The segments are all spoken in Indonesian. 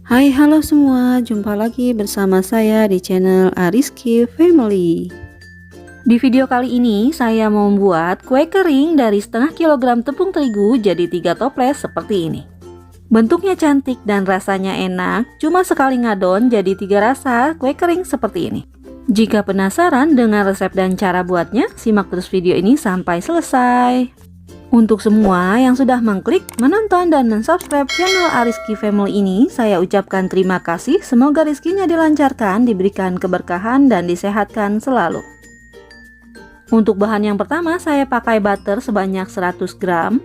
Hai, halo semua, jumpa lagi bersama saya di channel Ariski Family. Di video kali ini saya mau membuat kue kering dari setengah kilogram tepung terigu jadi 3 toples seperti ini. Bentuknya cantik dan rasanya enak, cuma sekali ngadon jadi 3 rasa kue kering seperti ini. Jika penasaran dengan resep dan cara buatnya, simak terus video ini sampai selesai. Untuk semua yang sudah mengklik, menonton, dan mensubscribe channel Ariski Family ini, saya ucapkan terima kasih. Semoga rezekinya dilancarkan, diberikan keberkahan, dan disehatkan selalu. Untuk bahan yang pertama, saya pakai butter sebanyak 100 gram,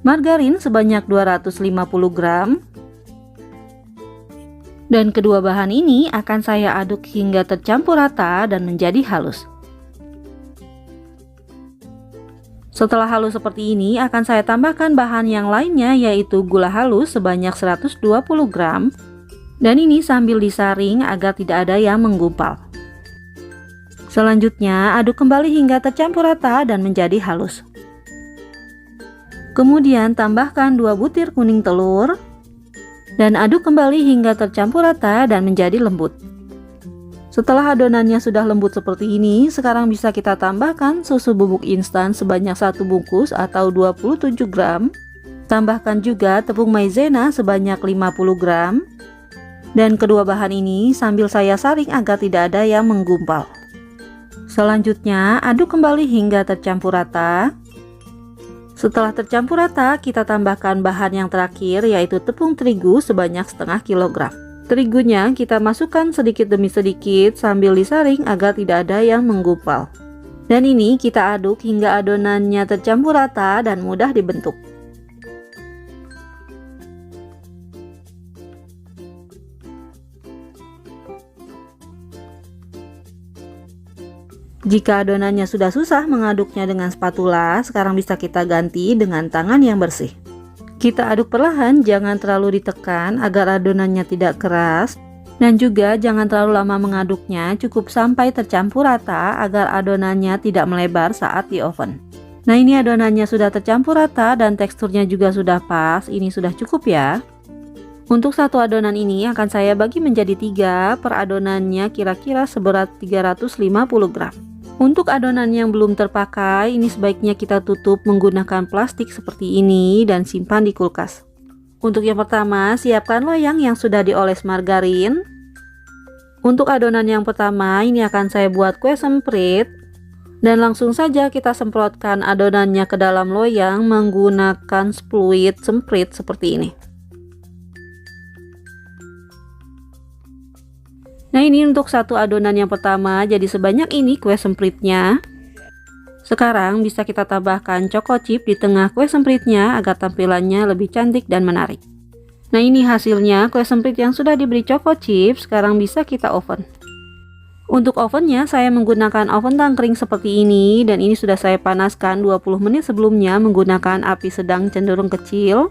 margarin sebanyak 250 gram, dan kedua bahan ini akan saya aduk hingga tercampur rata dan menjadi halus. Setelah halus seperti ini, akan saya tambahkan bahan yang lainnya, yaitu gula halus sebanyak 120 gram, dan ini sambil disaring agar tidak ada yang menggumpal. Selanjutnya, aduk kembali hingga tercampur rata dan menjadi halus. Kemudian tambahkan 2 butir kuning telur, dan aduk kembali hingga tercampur rata dan menjadi lembut. Setelah adonannya sudah lembut seperti ini, sekarang bisa kita tambahkan susu bubuk instan sebanyak 1 bungkus atau 27 gram. Tambahkan juga tepung maizena sebanyak 50 gram. Dan kedua bahan ini sambil saya saring agar tidak ada yang menggumpal. Selanjutnya, aduk kembali hingga tercampur rata. Setelah tercampur rata, kita tambahkan bahan yang terakhir, yaitu tepung terigu sebanyak setengah kilogram. Terigunya kita masukkan sedikit demi sedikit sambil disaring agar tidak ada yang menggumpal. Dan ini kita aduk hingga adonannya tercampur rata dan mudah dibentuk. Jika adonannya sudah susah mengaduknya dengan spatula, sekarang bisa kita ganti dengan tangan yang bersih. Kita aduk perlahan, jangan terlalu ditekan agar adonannya tidak keras, dan juga jangan terlalu lama mengaduknya, cukup sampai tercampur rata agar adonannya tidak melebar saat di oven. Nah, ini adonannya sudah tercampur rata dan teksturnya juga sudah pas, ini sudah cukup ya. Untuk satu adonan ini akan saya bagi menjadi 3, per adonannya kira-kira seberat 350 gram. Untuk adonan yang belum terpakai, ini sebaiknya kita tutup menggunakan plastik seperti ini dan simpan di kulkas. Untuk yang pertama, siapkan loyang yang sudah dioles margarin. Untuk adonan yang pertama, ini akan saya buat kue semprit. Dan langsung saja kita semprotkan adonannya ke dalam loyang menggunakan fluid semprit seperti ini. Nah, ini untuk satu adonan yang pertama, jadi sebanyak ini kue sempritnya. Sekarang bisa kita tambahkan choco chip di tengah kue sempritnya agar tampilannya lebih cantik dan menarik. Nah, ini hasilnya kue semprit yang sudah diberi choco chip. Sekarang bisa kita oven. Untuk ovennya saya menggunakan oven tangkring seperti ini, dan ini sudah saya panaskan 20 menit sebelumnya menggunakan api sedang cenderung kecil.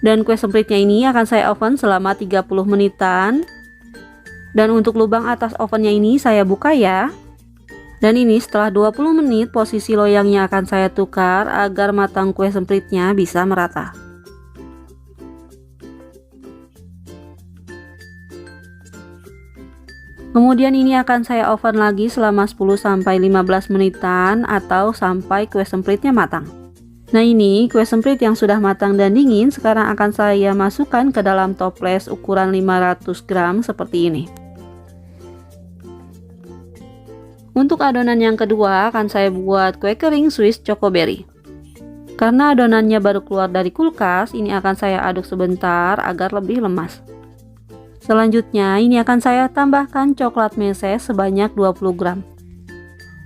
Dan kue sempritnya ini akan saya oven selama 30 menitan. Dan untuk lubang atas ovennya ini saya buka ya. Dan ini setelah 20 menit posisi loyangnya akan saya tukar agar matang kue sempritnya bisa merata. Kemudian ini akan saya oven lagi selama 10-15 menitan atau sampai kue sempritnya matang. Nah, ini kue semprit yang sudah matang dan dingin sekarang akan saya masukkan ke dalam toples ukuran 500 gram seperti ini. Untuk adonan yang kedua akan saya buat kue kering Swiss Chocoberry. Karena adonannya baru keluar dari kulkas, ini akan saya aduk sebentar agar lebih lemas. Selanjutnya ini akan saya tambahkan coklat meses sebanyak 20 gram.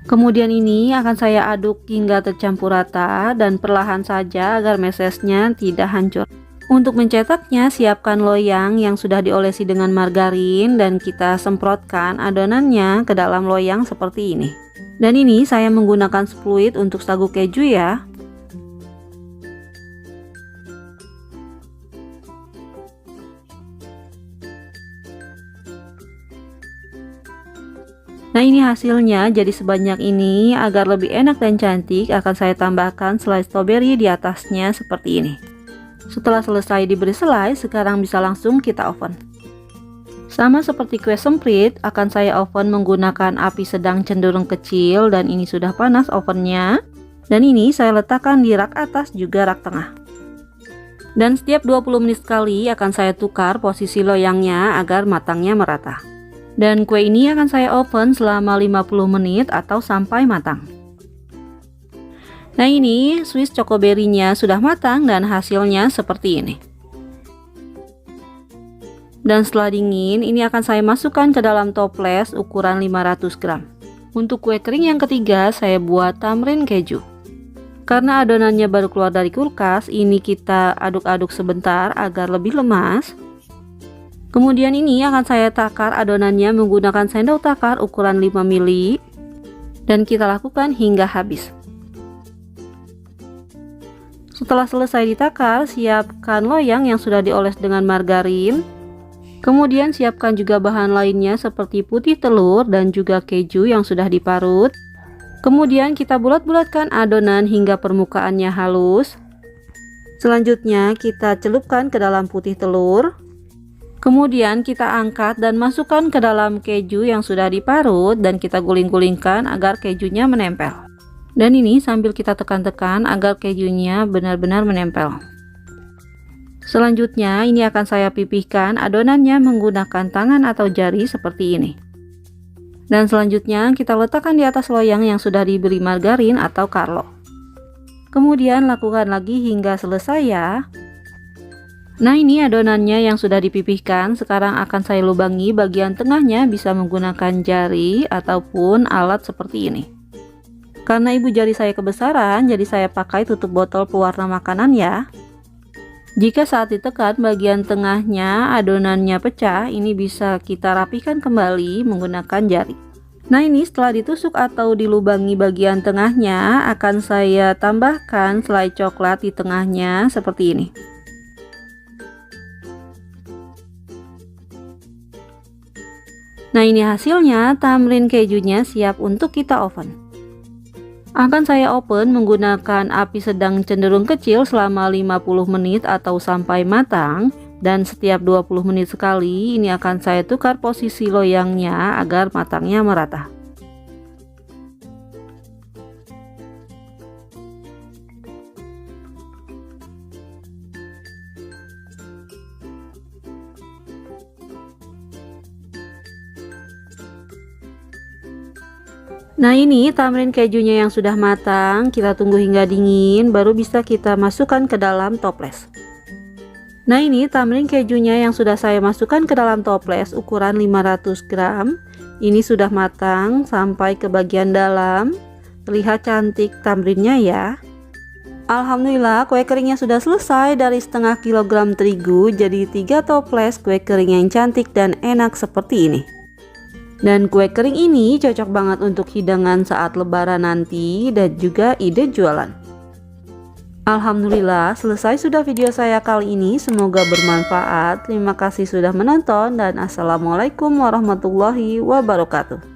Kemudian ini akan saya aduk hingga tercampur rata dan perlahan saja agar mesesnya tidak hancur. Untuk mencetaknya, siapkan loyang yang sudah diolesi dengan margarin dan kita semprotkan adonannya ke dalam loyang seperti ini. Dan ini saya menggunakan fluid untuk sagu keju ya. Nah, ini hasilnya jadi sebanyak ini. Agar lebih enak dan cantik akan saya tambahkan selai stroberi di atasnya seperti ini. Setelah selesai diberi selai, sekarang bisa langsung kita oven. Sama seperti kue semprit, akan saya oven menggunakan api sedang cenderung kecil dan ini sudah panas ovennya. Dan ini saya letakkan di rak atas juga rak tengah. Dan setiap 20 menit sekali akan saya tukar posisi loyangnya agar matangnya merata. Dan kue ini akan saya oven selama 50 menit atau sampai matang. Nah, ini Swiss Chocoberry-nya sudah matang dan hasilnya seperti ini. Dan setelah dingin, ini akan saya masukkan ke dalam toples ukuran 500 gram. Untuk kue kering yang ketiga, saya buat tamrin keju. Karena adonannya baru keluar dari kulkas, ini kita aduk-aduk sebentar agar lebih lemas. Kemudian ini akan saya takar adonannya menggunakan sendok takar ukuran 5 mili. Dan kita lakukan hingga habis. Setelah selesai ditakar, siapkan loyang yang sudah dioles dengan margarin. Kemudian siapkan juga bahan lainnya seperti putih telur dan juga keju yang sudah diparut. Kemudian kita bulat-bulatkan adonan hingga permukaannya halus. Selanjutnya kita celupkan ke dalam putih telur. Kemudian kita angkat dan masukkan ke dalam keju yang sudah diparut dan kita guling-gulingkan agar kejunya menempel. Dan ini sambil kita tekan-tekan agar kejunya benar-benar menempel. Selanjutnya ini akan saya pipihkan adonannya menggunakan tangan atau jari seperti ini. Dan selanjutnya kita letakkan di atas loyang yang sudah diberi margarin atau karlo. Kemudian lakukan lagi hingga selesai ya. Nah, ini adonannya yang sudah dipipihkan. Sekarang akan saya lubangi bagian tengahnya bisa menggunakan jari ataupun alat seperti ini. Karena ibu jari saya kebesaran, jadi saya pakai tutup botol pewarna makanan ya. Jika saat ditekan bagian tengahnya adonannya pecah, ini bisa kita rapikan kembali menggunakan jari. Nah, ini setelah ditusuk atau dilubangi bagian tengahnya, akan saya tambahkan selai coklat di tengahnya seperti ini. Nah, ini hasilnya, tamrin kejunya siap untuk kita oven. Akan saya oven menggunakan api sedang cenderung kecil selama 50 menit atau sampai matang. Dan setiap 20 menit sekali ini akan saya tukar posisi loyangnya agar matangnya merata. Nah, ini tamrin kejunya yang sudah matang, kita tunggu hingga dingin baru bisa kita masukkan ke dalam toples. Nah, ini tamrin kejunya yang sudah saya masukkan ke dalam toples ukuran 500 gram. Ini sudah matang sampai ke bagian dalam. Terlihat cantik tamrinnya ya. Alhamdulillah, kue keringnya sudah selesai. Dari setengah kilogram terigu jadi 3 toples kue kering yang cantik dan enak seperti ini. Dan kue kering ini cocok banget untuk hidangan saat lebaran nanti dan juga ide jualan. Alhamdulillah, selesai sudah video saya kali ini. Semoga bermanfaat. Terima kasih sudah menonton dan assalamualaikum warahmatullahi wabarakatuh.